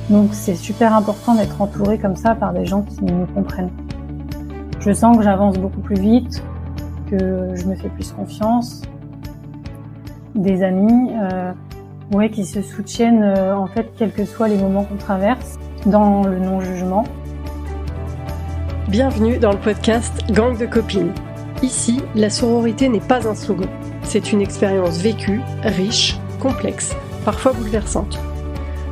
Donc c'est super important d'être entouré comme ça par des gens qui nous comprennent. Je sens que j'avance beaucoup plus vite, que je me fais plus confiance. Des amis qui se soutiennent en fait quels que soient les moments qu'on traverse, dans le non-jugement. Bienvenue dans le podcast Gang de copines. Ici, la sororité n'est pas un slogan. C'est une expérience vécue, riche, complexe, parfois bouleversante.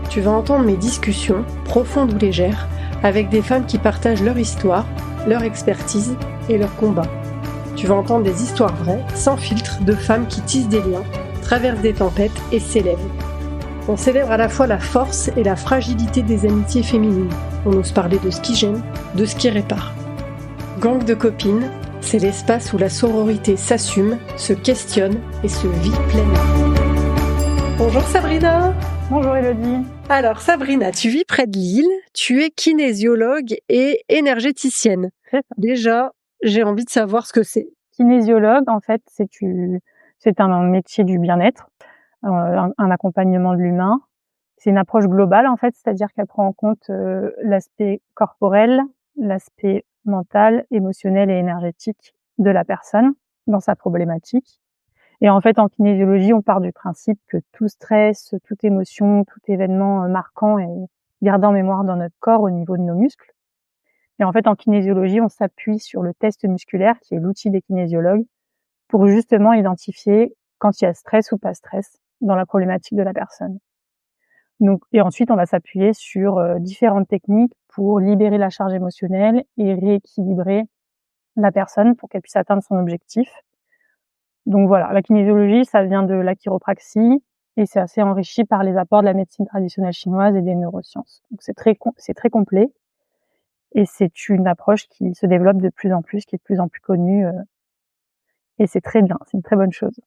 Tu vas entendre mes discussions, profondes ou légères, avec des femmes qui partagent leur histoire, leur expertise et leur combat. Tu vas entendre des histoires vraies, sans filtre, de femmes qui tissent des liens, traversent des tempêtes et s'élèvent. On célèbre à la fois la force et la fragilité des amitiés féminines. On ose parler de ce qui gêne, de ce qui répare. Gang de copines, c'est l'espace où la sororité s'assume, se questionne et se vit pleinement. Bonjour Sabrina. Bonjour Elodie. Alors Sabrina, tu vis près de Lille, tu es kinésiologue et énergéticienne. Déjà, j'ai envie de savoir ce que c'est. Kinésiologue, en fait, c'est un métier du bien-être, un accompagnement de l'humain. C'est une approche globale, en fait, c'est-à-dire qu'elle prend en compte l'aspect corporel, l'aspect mental, émotionnel et énergétique de la personne dans sa problématique. Et en fait, en kinésiologie, on part du principe que tout stress, toute émotion, tout événement marquant est gardé en mémoire dans notre corps au niveau de nos muscles. Et en fait, en kinésiologie, on s'appuie sur le test musculaire, qui est l'outil des kinésiologues, pour justement identifier quand il y a stress ou pas stress dans la problématique de la personne. Donc, et ensuite, on va s'appuyer sur différentes techniques pour libérer la charge émotionnelle et rééquilibrer la personne pour qu'elle puisse atteindre son objectif. Donc voilà, la kinésiologie, ça vient de la chiropraxie et c'est assez enrichi par les apports de la médecine traditionnelle chinoise et des neurosciences. Donc c'est très complet et c'est une approche qui se développe de plus en plus, qui est de plus en plus connue et c'est très bien, c'est une très bonne chose.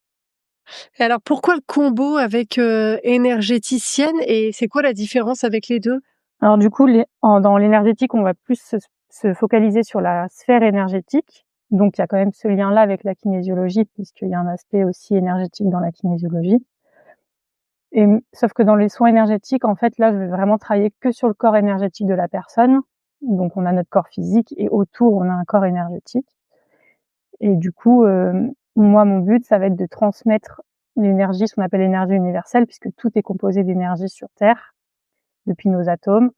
Et alors pourquoi le combo avec énergéticienne et c'est quoi la différence avec les deux? Alors du coup, dans l'énergétique, on va plus se focaliser sur la sphère énergétique. Donc il y a quand même ce lien-là avec la kinésiologie puisqu'il y a un aspect aussi énergétique dans la kinésiologie. Et sauf que dans les soins énergétiques, en fait, là, je vais vraiment travailler que sur le corps énergétique de la personne. Donc on a notre corps physique et autour, on a un corps énergétique. Et du coup, moi, mon but, ça va être de transmettre l'énergie, ce qu'on appelle l'énergie universelle, puisque tout est composé d'énergie sur Terre, depuis nos atomes.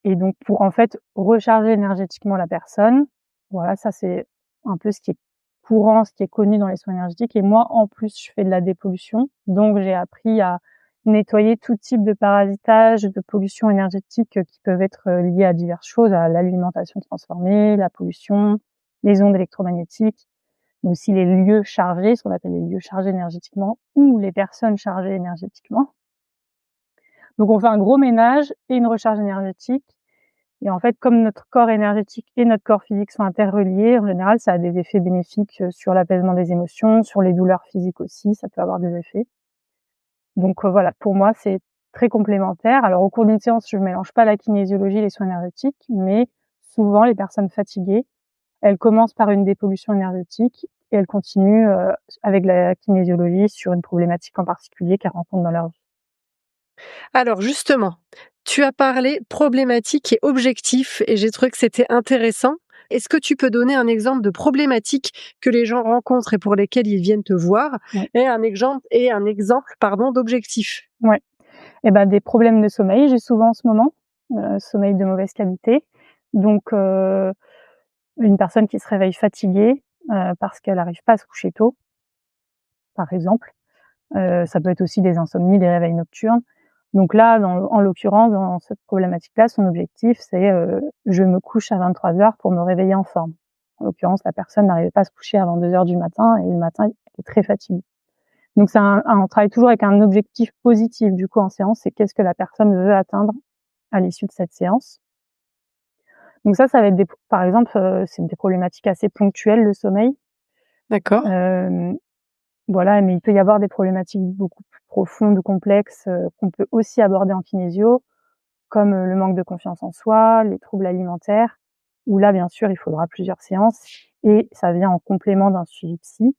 Et donc, pour en fait recharger énergétiquement la personne, voilà, ça c'est un peu ce qui est courant, ce qui est connu dans les soins énergétiques. Et moi, en plus, je fais de la dépollution, donc j'ai appris à nettoyer tout type de parasitage, de pollution énergétique qui peuvent être liées à diverses choses, à l'alimentation transformée, la pollution, les ondes électromagnétiques, mais aussi les lieux chargés, ce qu'on appelle les lieux chargés énergétiquement, ou les personnes chargées énergétiquement. Donc on fait un gros ménage et une recharge énergétique. Et en fait, comme notre corps énergétique et notre corps physique sont interreliés, en général, ça a des effets bénéfiques sur l'apaisement des émotions, sur les douleurs physiques aussi, ça peut avoir des effets. Donc voilà, pour moi, c'est très complémentaire. Alors au cours d'une séance, je mélange pas la kinésiologie et les soins énergétiques, mais souvent les personnes fatiguées, elles commencent par une dépollution énergétique et elles continuent avec la kinésiologie sur une problématique en particulier qu'elles rencontrent dans leur vie. Alors justement, tu as parlé problématique et objectif et j'ai trouvé que c'était intéressant. Est-ce que tu peux donner un exemple de problématique que les gens rencontrent et pour lesquelles ils viennent te voir et un exemple d'objectif? Ouais. Et ben des problèmes de sommeil, j'ai souvent en ce moment, sommeil de mauvaise qualité. Donc une personne qui se réveille fatiguée parce qu'elle n'arrive pas à se coucher tôt, par exemple. Ça peut être aussi des insomnies, des réveils nocturnes. Donc là, en l'occurrence, dans cette problématique-là, son objectif, c'est je me couche à 23h pour me réveiller en forme. En l'occurrence, la personne n'arrivait pas à se coucher avant 2h du matin et le matin, elle était très fatiguée. Donc on travaille toujours avec un objectif positif du coup en séance, c'est qu'est-ce que la personne veut atteindre à l'issue de cette séance. Donc ça va être par exemple, c'est des problématiques assez ponctuelles, le sommeil. D'accord. Voilà, mais il peut y avoir des problématiques beaucoup plus profondes ou complexes qu'on peut aussi aborder en kinésio, comme le manque de confiance en soi, les troubles alimentaires, où là, bien sûr, il faudra plusieurs séances et ça vient en complément d'un suivi psy.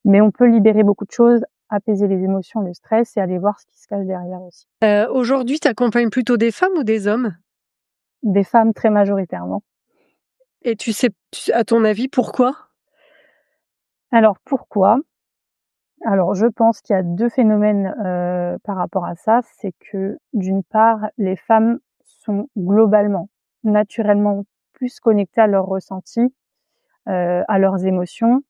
Mais on peut libérer beaucoup de choses apaiser les émotions, le stress et aller voir ce qui se cache derrière aussi. Aujourd'hui, tu accompagnes plutôt des femmes ou des hommes? Des femmes très majoritairement. Et tu sais, à ton avis, pourquoi? Alors pourquoi? Alors je pense qu'il y a 2 phénomènes, par rapport à ça. C'est que d'une part, les femmes sont globalement, naturellement plus connectées à leurs ressentis, à leurs émotions,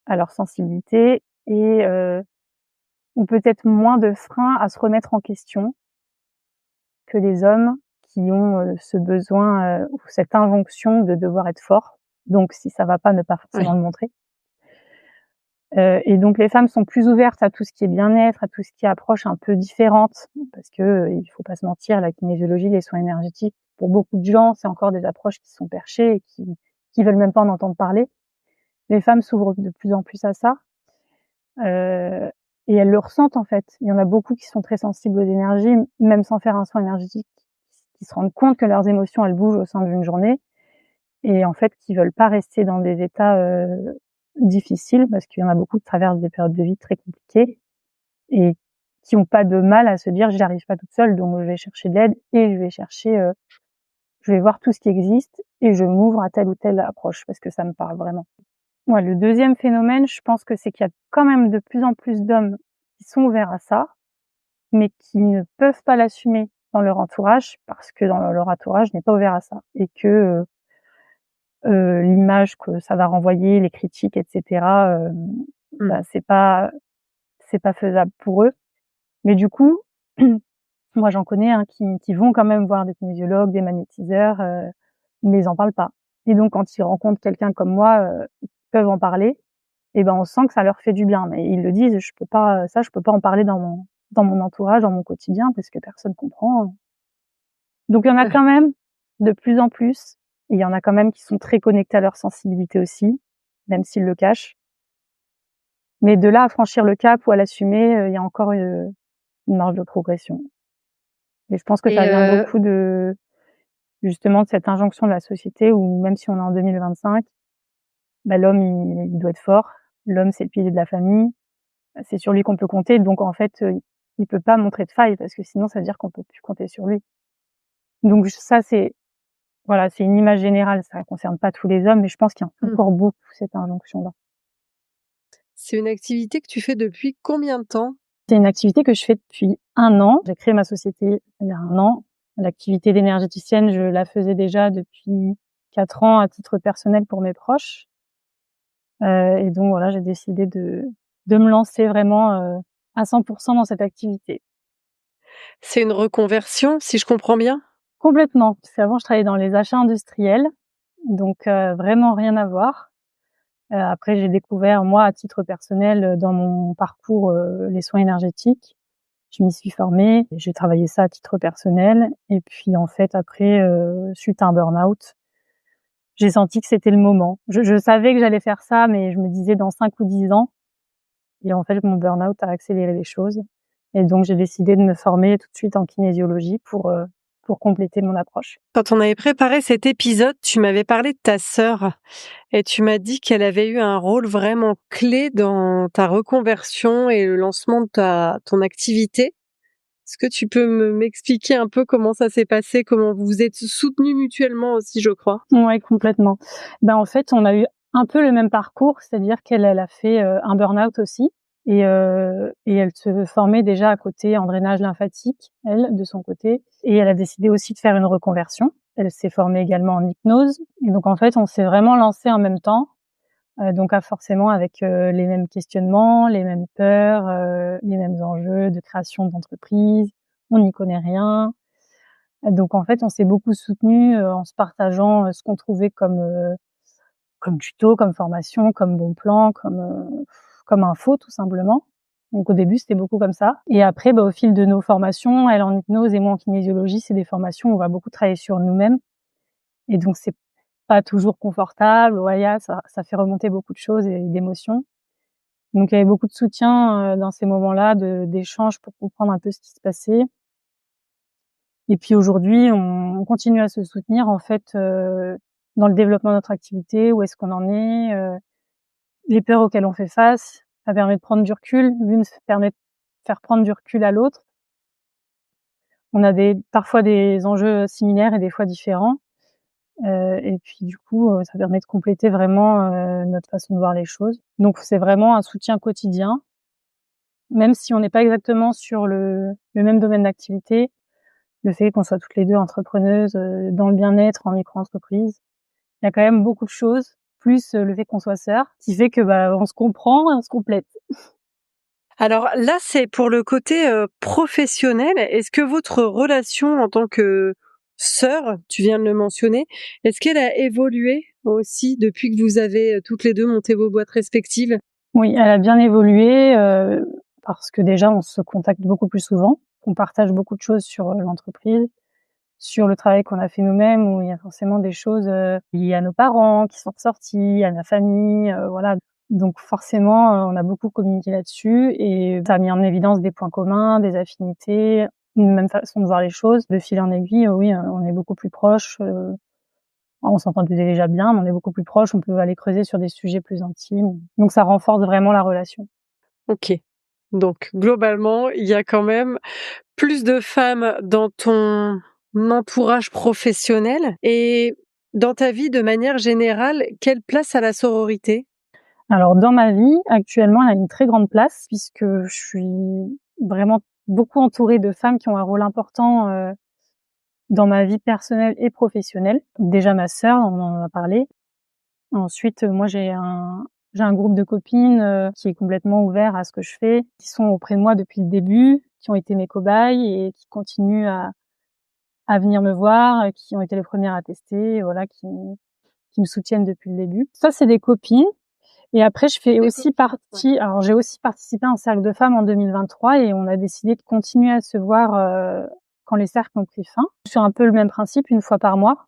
à leur sensibilité et ont peut-être moins de freins à se remettre en question que les hommes qui ont, ce besoin, ou cette injonction de devoir être fort. Donc si ça va pas, ne pas Oui. forcément le montrer. Et donc les femmes sont plus ouvertes à tout ce qui est bien-être, à tout ce qui est approche un peu différente parce que, il faut pas se mentir, la kinésiologie, les soins énergétiques, pour beaucoup de gens, c'est encore des approches qui sont perchées et qui veulent même pas en entendre parler. Les femmes s'ouvrent de plus en plus à ça, heu et elles le ressentent en fait. Il y en a beaucoup qui sont très sensibles aux énergies, même sans faire un soin énergétique, qui se rendent compte que leurs émotions, elles bougent au sein d'une journée et en fait, qui veulent pas rester dans des états, difficiles parce qu'il y en a beaucoup qui traversent des périodes de vie très compliquées et qui ont pas de mal à se dire: «J'y arrive pas toute seule, donc je vais chercher de l'aide et je vais chercher, je vais voir tout ce qui existe et je m'ouvre à telle ou telle approche parce que ça me parle vraiment». Ouais, le deuxième phénomène, je pense que c'est qu'il y a quand même de plus en plus d'hommes qui sont ouverts à ça, mais qui ne peuvent pas l'assumer dans leur entourage parce que dans leur entourage n'est pas ouvert à ça et que, l'image que ça va renvoyer, les critiques et cetera, Mmh. bah, c'est pas faisable pour eux. Mais du coup, moi j'en connais, hein, qui vont quand même voir des kinésiologues, des magnétiseurs, mais ils en parlent pas. Et donc quand ils rencontrent quelqu'un comme moi, qui peuvent en parler, et ben, on sent que ça leur fait du bien. Mais ils le disent: «Je peux pas, ça je peux pas en parler dans mon entourage, dans mon quotidien parce que personne comprend». Donc il y en a quand même de plus en plus et il y en a quand même qui sont très connectés à leur sensibilité aussi, même s'ils le cachent. Mais de là à franchir le cap ou à l'assumer, il y a encore, une marge de progression. Et je pense que Et ça vient beaucoup de justement de cette injonction de la société où même si on est en 2025, bah, l'homme il doit être fort. L'homme, c'est le pilier de la famille, c'est sur lui qu'on peut compter donc en fait, il peut pas montrer de faille parce que sinon ça veut dire qu'on peut plus compter sur lui. Donc ça c'est voilà, c'est une image générale, ça concerne pas tous les hommes, mais je pense qu'il y a mmh, encore beaucoup cette injonction-là. c'est une activité que tu fais depuis combien de temps? C'est une activité que je fais depuis 1 an. J'ai créé ma société il y a 1 an. L'activité d'énergéticienne, je la faisais déjà depuis 4 ans à titre personnel pour mes proches. Et donc voilà, j'ai décidé de me lancer vraiment, à 100% dans cette activité. C'est une reconversion, si je comprends bien? Complètement, parce qu'avant je travaillais dans les achats industriels, donc vraiment rien à voir. Après j'ai découvert moi à titre personnel, dans mon parcours, les soins énergétiques. Je m'y suis formée, j'ai travaillé ça à titre personnel et puis en fait après, suite à un burn-out, j'ai senti que c'était le moment. Je savais que j'allais faire ça, mais je me disais dans 5 ou 10 ans et en fait mon burn-out a accéléré les choses et donc j'ai décidé de me former tout de suite en kinésiologie pour compléter mon approche. Quand on avait préparé cet épisode, tu m'avais parlé de ta sœur et tu m'as dit qu'elle avait eu un rôle vraiment clé dans ta reconversion et le lancement de ton activité. Est-ce que tu peux m'expliquer un peu comment ça s'est passé, comment vous vous êtes soutenus mutuellement aussi, je crois? Ouais, complètement. Ben, en fait, on a eu un peu le même parcours, c'est-à-dire qu'elle, elle a fait, un burn-out aussi et elle se formait déjà à côté en drainage lymphatique, elle, de son côté et elle a décidé aussi de faire une reconversion. Elle s'est formée également en hypnose et donc en fait, on s'est vraiment lancés en même temps, donc forcément avec, les mêmes questionnements, les mêmes peurs, les mêmes enjeux de création d'entreprise. On n'y connaît rien. Donc en fait, on s'est beaucoup soutenus, en se partageant, ce qu'on trouvait comme tuto, comme formation, comme bon plan, comme info tout simplement. Donc au début, c'était beaucoup comme ça et après, bah, au fil de nos formations, elle en hypnose et moi en kinésiologie, c'est des formations où on va beaucoup travailler sur nous-mêmes et donc c'est pas toujours confortable. Ouais, ça fait remonter beaucoup de choses et d'émotions. Donc il y avait beaucoup de soutien, dans ces moments-là d'échanges pour comprendre un peu ce qui se passait. Et puis aujourd'hui, on continue à se soutenir en fait, dans le développement de notre activité, où est-ce qu'on en est, les peurs auxquelles on fait face, Ça permet de prendre du recul. L'une permet de faire prendre du recul à l'autre. On a parfois des enjeux similaires et des fois différents. Et puis du coup, ça permet de compléter vraiment notre façon de voir les choses. Donc c'est vraiment un soutien quotidien, même si on n'est pas exactement sur le même domaine d'activité. Le fait qu'on soit toutes les deux entrepreneuses dans le bien-être en micro-entreprise, il y a quand même beaucoup de choses, plus le fait qu'on soit sœurs, qui fait que on se comprend et on se complète. Alors là, c'est pour le côté professionnel. Est-ce que votre relation en tant que sœur, tu viens de le mentionner, est-ce qu'elle a évolué aussi depuis que vous avez toutes les deux monté vos boîtes respectives? Oui, elle a bien évolué parce que déjà on se contacte beaucoup plus souvent, on partage beaucoup de choses sur l'entreprise, sur le travail qu'on a fait nous-mêmes, où il y a forcément des choses liées à nos parents qui sont ressorties, à la famille, voilà. Donc forcément, on a beaucoup communiqué là-dessus et ça a mis en évidence des points communs, des affinités, une même façon de voir les choses. De fil en aiguille, oui, on est beaucoup plus proches. On s'entendait déjà bien, mais on est beaucoup plus proches, on peut aller creuser sur des sujets plus intimes. Donc ça renforce vraiment la relation. Ok. Donc globalement, il y a quand même plus de femmes dans ton entourage professionnel et dans ta vie de manière générale, quelle place a la sororité? Alors dans ma vie, actuellement, elle a une très grande place puisque je suis vraiment beaucoup entourée de femmes qui ont un rôle important dans ma vie personnelle et professionnelle. Déjà ma sœur, on en a parlé. Ensuite, moi j'ai un groupe de copines qui est complètement ouvert à ce que je fais, qui sont auprès de moi depuis le début, qui ont été mes cobayes et qui continuent à venir me voir, qui ont été les premières à tester, voilà, qui me soutiennent depuis le début. Ça, c'est des copines. Et après, je fais aussi partie. Alors, j'ai aussi participé à un cercle de femmes en 2023 et on a décidé de continuer à se voir quand les cercles ont pris fin. Sur un peu le même principe, une fois par mois,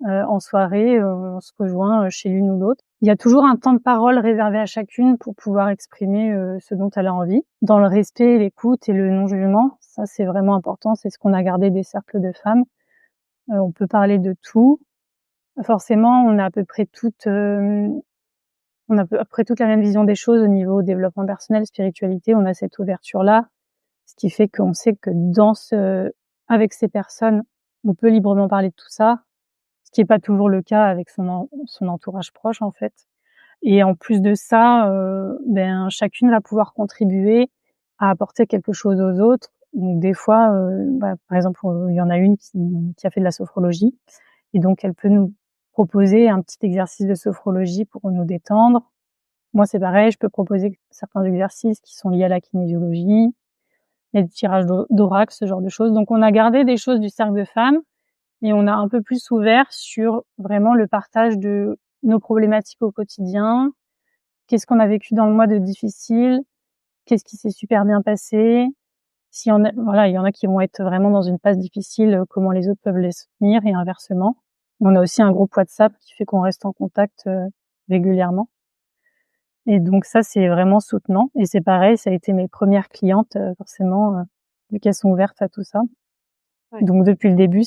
en soirée, on se rejoint chez l'une ou l'autre. Il y a toujours un temps de parole réservé à chacune pour pouvoir exprimer ce dont elle a envie, dans le respect, l'écoute et le non-jugement. Ça, c'est vraiment important. C'est ce qu'on a gardé des cercles de femmes. On peut parler de tout. Forcément, on a à peu près toutes la même vision des choses au niveau développement personnel, spiritualité. On a cette ouverture-là, ce qui fait qu'on sait que avec ces personnes, on peut librement parler de tout ça, ce qui est pas toujours le cas avec son entourage proche, en fait. Et en plus de ça, chacune va pouvoir contribuer à apporter quelque chose aux autres. Donc des fois, par exemple, il y en a une qui a fait de la sophrologie et donc elle peut nous proposer un petit exercice de sophrologie pour nous détendre. Moi, c'est pareil, je peux proposer certains exercices qui sont liés à la kinésiologie, il y a des tirages d'oracle, ce genre de choses. Donc on a gardé des choses du cercle de femmes et on a un peu plus ouvert sur vraiment le partage de nos problématiques au quotidien. Qu'est-ce qu'on a vécu dans le mois de difficile? Qu'est-ce qui s'est super bien passé? S'il y en a, voilà, il y en a qui vont être vraiment dans une phase difficile, comment les autres peuvent les soutenir et inversement. On a aussi un groupe WhatsApp qui fait qu'on reste en contact régulièrement. Et donc ça, c'est vraiment soutenant. Et c'est pareil, ça a été mes premières clientes, forcément, vu qu'elles sont ouvertes à tout ça. Ouais. Donc depuis le début,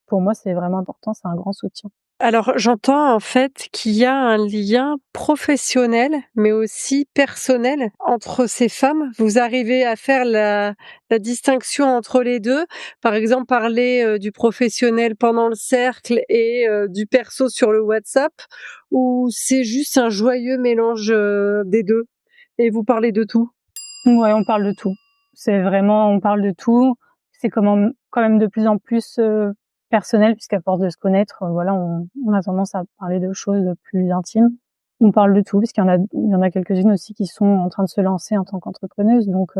pour moi, c'est vraiment important, c'est un grand soutien. Alors, j'entends en fait qu'il y a un lien professionnel, mais aussi personnel entre ces femmes. Vous arrivez à faire la distinction entre les deux. Par exemple, parler du professionnel pendant le cercle et du perso sur le WhatsApp, ou c'est juste un joyeux mélange des deux et vous parlez de tout? Ouais, on parle de tout. On parle de tout. C'est quand même de plus en plus personnel, puisqu'à force de se connaître, voilà, on a tendance à parler de choses plus intimes. On parle de tout, parce il y en a quelques-unes aussi qui sont en train de se lancer en tant qu'entrepreneuse, donc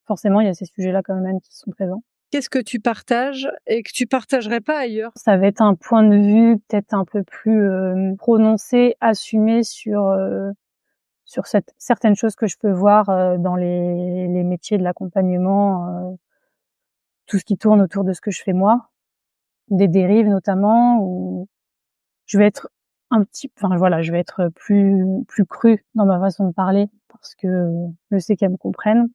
forcément, il y a ces sujets-là quand même qui sont présents. Qu'est-ce que tu partages et que tu partagerais pas ailleurs? Ça va être un point de vue peut-être un peu plus prononcé, assumé sur certaines choses que je peux voir dans les métiers de l'accompagnement, tout ce qui tourne autour de ce que je fais moi, des dérives notamment, où je vais être je vais être plus crue dans ma façon de parler parce que je sais qu'elles me comprennent.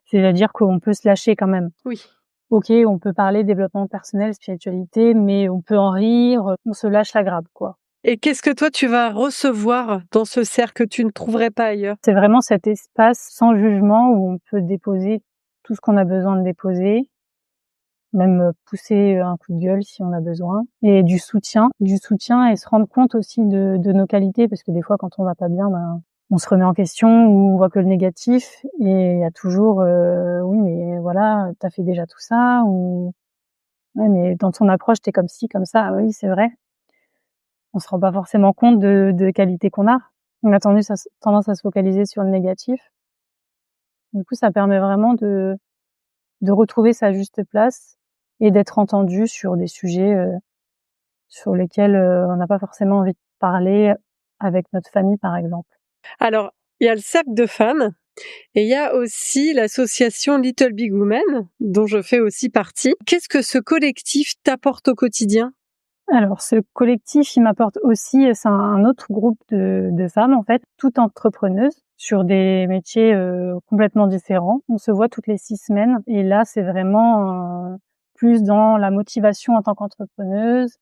C'est-à-dire qu'on peut se lâcher quand même. Oui. Ok, on peut parler développement personnel, spiritualité, mais on peut en rire, on se lâche la grappe, quoi. Et qu'est-ce que toi tu vas recevoir dans ce cercle que tu ne trouverais pas ailleurs? C'est vraiment cet espace sans jugement où on peut déposer tout ce qu'on a besoin de déposer, même pousser un coup de gueule si on a besoin, et du soutien et se rendre compte aussi de nos qualités, parce que des fois quand on va pas bien, on se remet en question ou on voit que le négatif, et il y a toujours oui mais voilà, t'as fait déjà tout ça, ou ouais mais dans ton approche t'es comme ci comme ça. Ah oui c'est vrai. On se rend pas forcément compte de qualités qu'on a. On a tendance à se focaliser sur le négatif. Du coup, ça permet vraiment de retrouver sa juste place et d'être entendu sur des sujets, sur lesquels, on n'a pas forcément envie de parler avec notre famille, par exemple. Alors, il y a le cercle de femmes et il y a aussi l'association Little Big Women, dont je fais aussi partie. Qu'est-ce que ce collectif t'apporte au quotidien? Alors ce collectif, il m'apporte aussi, c'est un autre groupe de femmes, en fait, toutes entrepreneuses sur des métiers, complètement différents. On se voit toutes les 6 semaines et là, c'est vraiment, plus dans la motivation en tant qu'entrepreneuse,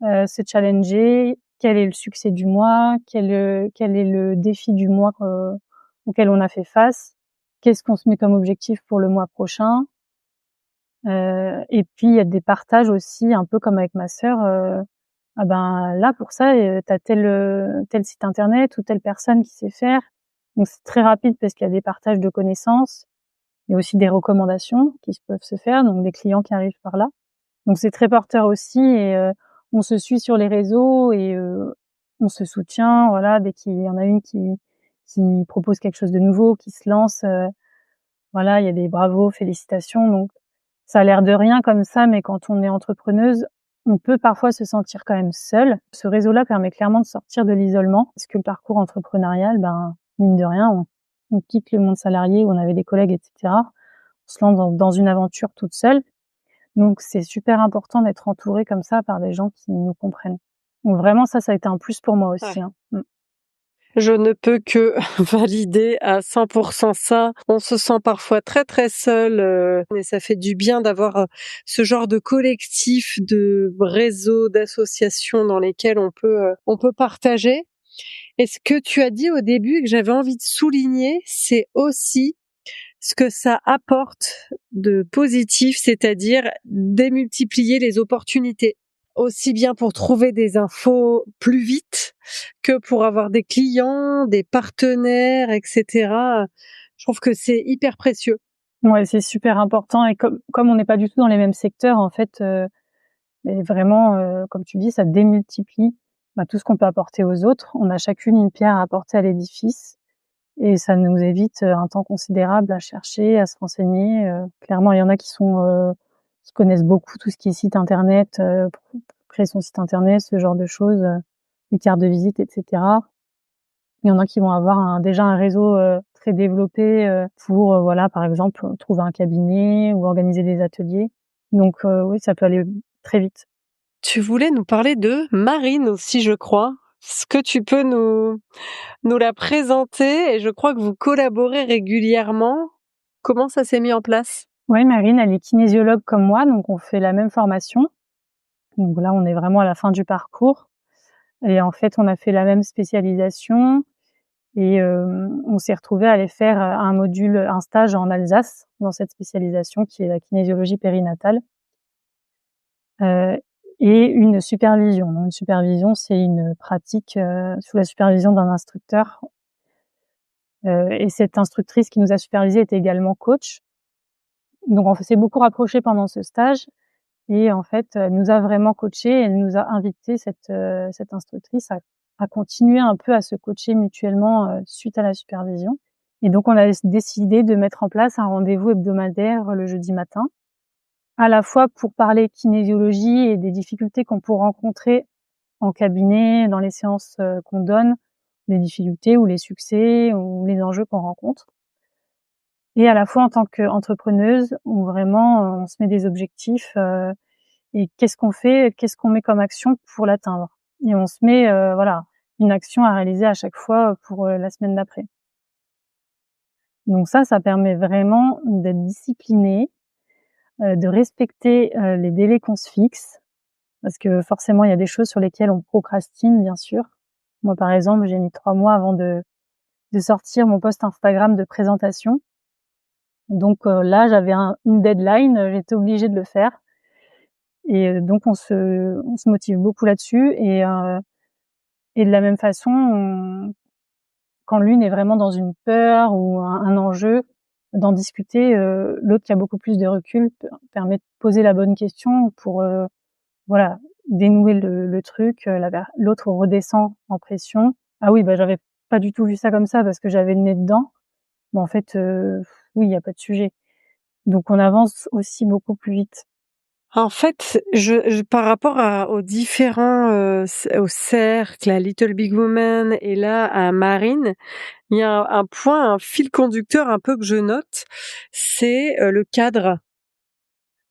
se challenger. Quel est le succès du mois? Quel est le défi du mois auquel on a fait face? Qu'est-ce qu'on se met comme objectif pour le mois prochain? Et puis il y a des partages aussi un peu comme avec ma sœur, ah ben là pour ça, tu as tel site internet ou telle personne qui sait faire. Donc c'est très rapide parce qu'il y a des partages de connaissances. Il y a aussi des recommandations qui peuvent se faire, donc des clients qui arrivent par là. Donc c'est très porteur aussi, et on se suit sur les réseaux, et on se soutient, voilà, dès qu'il y en a une qui propose quelque chose de nouveau, qui se lance, voilà, il y a des bravos, félicitations. Donc ça a l'air de rien comme ça, mais quand on est entrepreneuse, on peut parfois se sentir quand même seule. Ce réseau-là permet clairement de sortir de l'isolement, parce que le parcours entrepreneurial, mine de rien, on quitte le monde salarié où on avait des collègues, et cetera. On se lance dans une aventure toute seule. Donc c'est super important d'être entouré comme ça par des gens qui nous comprennent. Donc vraiment ça a été un plus pour moi aussi, Ouais. hein. Je ne peux que valider à 100% ça. On se sent parfois très très seul, et ça fait du bien d'avoir ce genre de collectif, de réseau, d'associations dans lesquelles on peut partager. Et ce que tu as dit au début et que j'avais envie de souligner, c'est aussi ce que ça apporte de positif, c'est-à-dire démultiplier les opportunités, aussi bien pour trouver des infos plus vite que pour avoir des clients, des partenaires, etc. Je trouve que c'est hyper précieux. Ouais, c'est super important, et comme on n'est pas du tout dans les mêmes secteurs, en fait, mais vraiment, comme tu dis, ça démultiplie, tout ce qu'on peut apporter aux autres. On a chacune une pierre à apporter à l'édifice, et ça nous évite, un temps considérable à chercher, à se renseigner. Clairement, il y en a qui connaissent beaucoup tout ce qui est site internet, pour créer son site internet, ce genre de choses, les cartes de visite, et cetera. Il y en a qui vont avoir déjà un réseau, très développé, pour, voilà, par exemple, trouver un cabinet ou organiser des ateliers. Donc oui, ça peut aller très vite. Tu voulais nous parler de Marine aussi, je crois. Est-ce que tu peux nous la présenter? Et je crois que vous collaborez régulièrement. Comment ça s'est mis en place? Oui, Marine, elle est kinésiologue comme moi, donc on fait la même formation. Donc là, on est vraiment à la fin du parcours, et en fait, on a fait la même spécialisation, et on s'est retrouvés à aller faire un stage en Alsace dans cette spécialisation qui est la kinésiologie périnatale, heu et une supervision. Donc une supervision, c'est une pratique, sous la supervision d'un instructeur, et cette instructrice qui nous a supervisés était également coach. Donc on s'est beaucoup rapprochés pendant ce stage, et en fait, elle nous a vraiment coachés. Elle nous a invités, cette instructrice, à continuer un peu à se coacher mutuellement, suite à la supervision. Et donc on a décidé de mettre en place un rendez-vous hebdomadaire le jeudi matin, à la fois pour parler kinésiologie et des difficultés qu'on peut rencontrer en cabinet, dans les séances, qu'on donne, les difficultés ou les succès ou les enjeux qu'on rencontre. Et à la fois en tant qu'entrepreneuse, où vraiment, on se met des objectifs, et qu'est-ce qu'on fait? Qu'est-ce qu'on met comme action pour l'atteindre? Et on se met, voilà, une action à réaliser à chaque fois pour, la semaine d'après. Donc ça permet vraiment d'être discipliné, de respecter, les délais qu'on se fixe, parce que forcément, il y a des choses sur lesquelles on procrastine, bien sûr. Moi, par exemple, j'ai mis 3 mois avant de sortir mon post Instagram de présentation. Donc là, j'avais une deadline, j'étais obligée de le faire. Et donc on se motive beaucoup là-dessus. Et de la même façon, quand l'une est vraiment dans une peur ou un enjeu, d'en discuter, l'autre qui a beaucoup plus de recul permet de poser la bonne question pour voilà, dénouer le truc. L'autre redescend en pression. Ah oui, bah j'avais pas du tout vu ça comme ça parce que j'avais le nez dedans. Mais en fait, oui, il y a pas de sujet. Donc on avance aussi beaucoup plus vite. En fait, par rapport aux différents, au cercle, à Little Big Woman et là à Marine, il y a un point, un fil conducteur un peu que je note, c'est le cadre.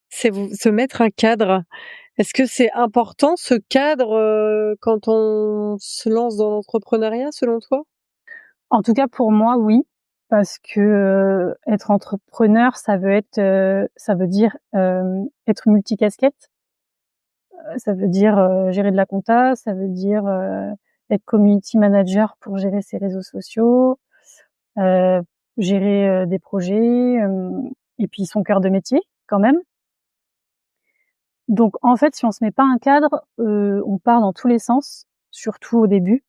C'est se mettre un cadre. Est-ce que c'est important ce cadre quand on se lance dans l'entrepreneuriat selon toi? En tout cas pour moi, oui, parce que être entrepreneur, ça veut dire être multicasquette. Ça veut dire gérer de la compta, ça veut dire être community manager pour gérer ses réseaux sociaux, heu, gérer des projets, et puis son cœur de métier quand même. Donc en fait, si on se met pas un cadre, on part dans tous les sens, surtout au début,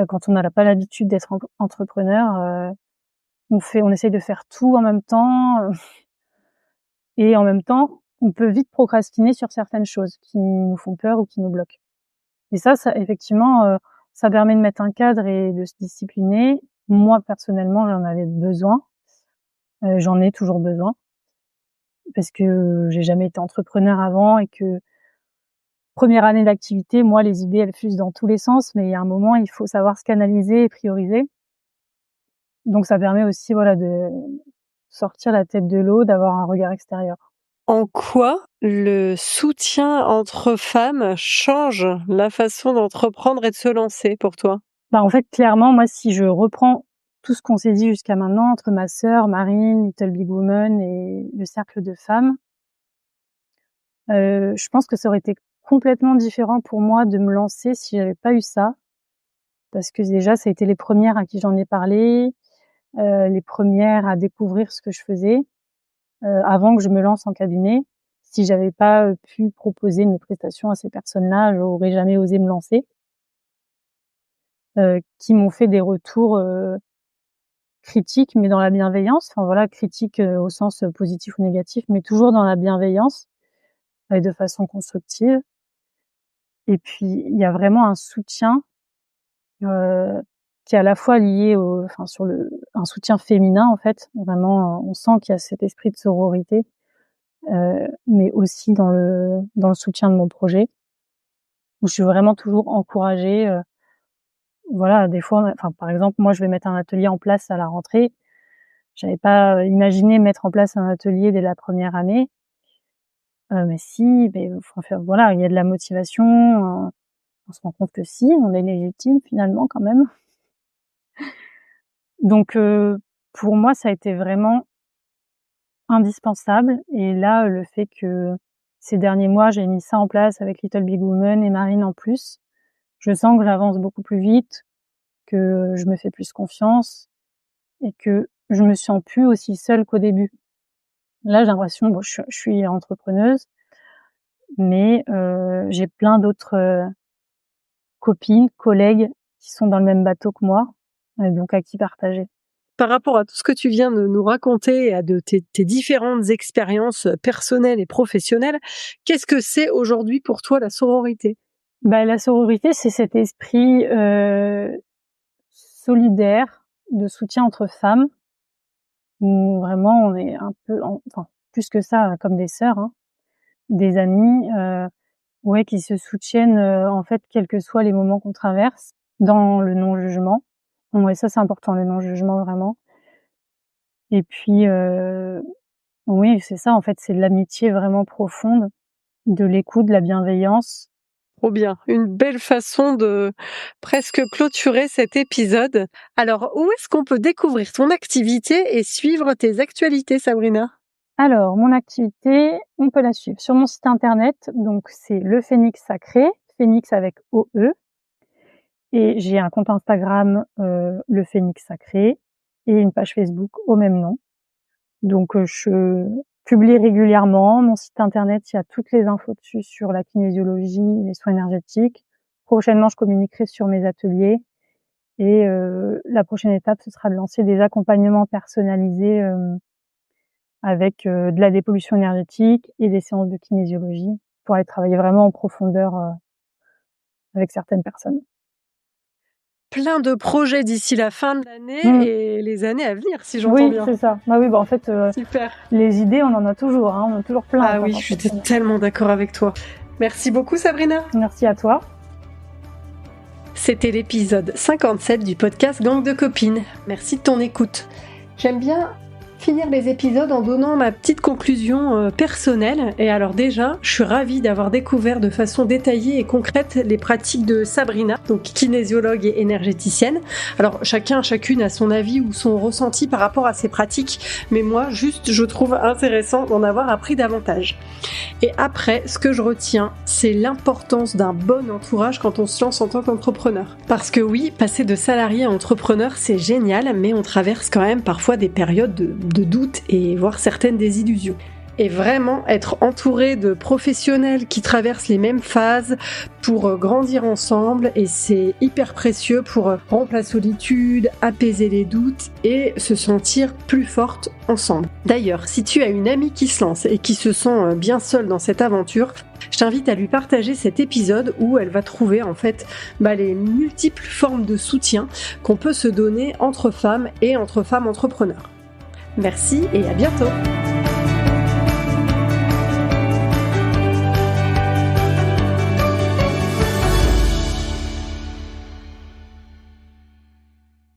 quand on n'a pas l'habitude d'être entrepreneur. On essaye de faire tout en même temps, et en même temps, on peut vite procrastiner sur certaines choses qui nous font peur ou qui nous bloquent. Et ça effectivement, ça permet de mettre un cadre et de se discipliner. Moi, personnellement, j'en avais besoin. J'en ai toujours besoin parce que j'ai jamais été entrepreneur avant et que première année d'activité, moi, les idées, elles fusent dans tous les sens, mais il y a un moment, il faut savoir se canaliser et prioriser. Donc ça permet aussi, voilà, de sortir la tête de l'eau, d'avoir un regard extérieur. En quoi le soutien entre femmes change la façon d'entreprendre et de se lancer pour toi? Bah, en fait, clairement, moi, si je reprends tout ce qu'on s'est dit jusqu'à maintenant entre ma sœur Marine, Little Big Woman et le cercle de femmes, je pense que ça aurait été complètement différent pour moi de me lancer si j'avais pas eu ça. Parce que déjà, ça a été les premières à qui j'en ai parlé, les premières à découvrir ce que je faisais, avant que je me lance en cabinet. Si j'avais pas pu proposer mes prestations à ces personnes-là, j'aurais jamais osé me lancer. Qui m'ont fait des retours critiques, mais dans la bienveillance. Enfin voilà, critiques au sens positif ou négatif, mais toujours dans la bienveillance et de façon constructive. Et puis il y a vraiment un soutien qui est à la fois lié un soutien féminin en fait. Vraiment, on sent qu'il y a cet esprit de sororité, mais aussi dans le soutien de mon projet, où je suis vraiment toujours encouragée. Voilà, des fois, enfin par exemple, moi je vais mettre un atelier en place à la rentrée. J'avais pas imaginé mettre en place un atelier dès la première année. Mais si, mais faut faire, voilà, il y a de la motivation, on se rend compte que si, on est légitime finalement quand même. Donc pour moi, ça a été vraiment indispensable. Et là, le fait que ces derniers mois, j'ai mis ça en place avec Little Big Woman et Marine en plus, je sens que j'avance beaucoup plus vite, que je me fais plus confiance et que je me sens plus aussi seule qu'au début. Là, j'ai l'impression, bon, je suis entrepreneuse, mais j'ai plein d'autres copines, collègues qui sont dans le même bateau que moi, donc à qui partager. Par rapport à tout ce que tu viens de nous raconter et à tes différentes expériences personnelles et professionnelles, qu'est-ce que c'est aujourd'hui pour toi la sororité? Bah, la sororité, c'est cet esprit solidaire, de soutien entre femmes, où vraiment on est un peu, enfin plus que ça, comme des sœurs, hein, des amies, ouais, qui se soutiennent en fait, quels que soient les moments qu'on traverse, dans le non-jugement. Ouais, ça c'est important, le non-jugement vraiment. Et puis oui, c'est ça en fait, c'est de l'amitié vraiment profonde, de l'écoute, de la bienveillance. Trop bien, une belle façon de presque clôturer cet épisode. Alors, où est-ce qu'on peut découvrir ton activité et suivre tes actualités, Sabrina? Alors, mon activité, on peut la suivre sur mon site internet. Donc, c'est Le Phénix Sacré, Phénix avec OE. Et j'ai un compte Instagram, Le Phénix Sacré, et une page Facebook au même nom. Donc, je publie régulièrement. Mon site internet, il y a toutes les infos dessus sur la kinésiologie, les soins énergétiques. Prochainement, je communiquerai sur mes ateliers. Et la prochaine étape, ce sera de lancer des accompagnements personnalisés avec de la dépollution énergétique et des séances de kinésiologie pour aller travailler vraiment en profondeur avec certaines personnes. Plein de projets d'ici la fin de l'année et les années à venir, si j'entends bien. Oui, c'est ça. Bah oui, en fait, super. Les idées, on en a toujours, on en a toujours plein. Ah oui, je suis tellement d'accord avec toi. Merci beaucoup, Sabrina. Merci à toi. C'était l'épisode 57 du podcast Gang de copines. Merci de ton écoute. J'aime bien finir les épisodes en donnant ma petite conclusion personnelle. Et alors déjà, je suis ravie d'avoir découvert de façon détaillée et concrète les pratiques de Sabrina, donc kinésiologue et énergéticienne. Alors chacune a son avis ou son ressenti par rapport à ces pratiques, mais moi juste je trouve intéressant d'en avoir appris davantage. Et après, ce que je retiens, c'est l'importance d'un bon entourage quand on se lance en tant qu'entrepreneur. Parce que oui, passer de salarié à entrepreneur, c'est génial, mais on traverse quand même parfois des périodes de doute et voire certaines désillusions. Et vraiment être entouré de professionnels qui traversent les mêmes phases pour grandir ensemble, et c'est hyper précieux pour rompre la solitude, apaiser les doutes et se sentir plus forte ensemble. D'ailleurs, si tu as une amie qui se lance et qui se sent bien seule dans cette aventure, je t'invite à lui partager cet épisode où elle va trouver en fait les multiples formes de soutien qu'on peut se donner entre femmes et entre femmes entrepreneurs. Merci et à bientôt!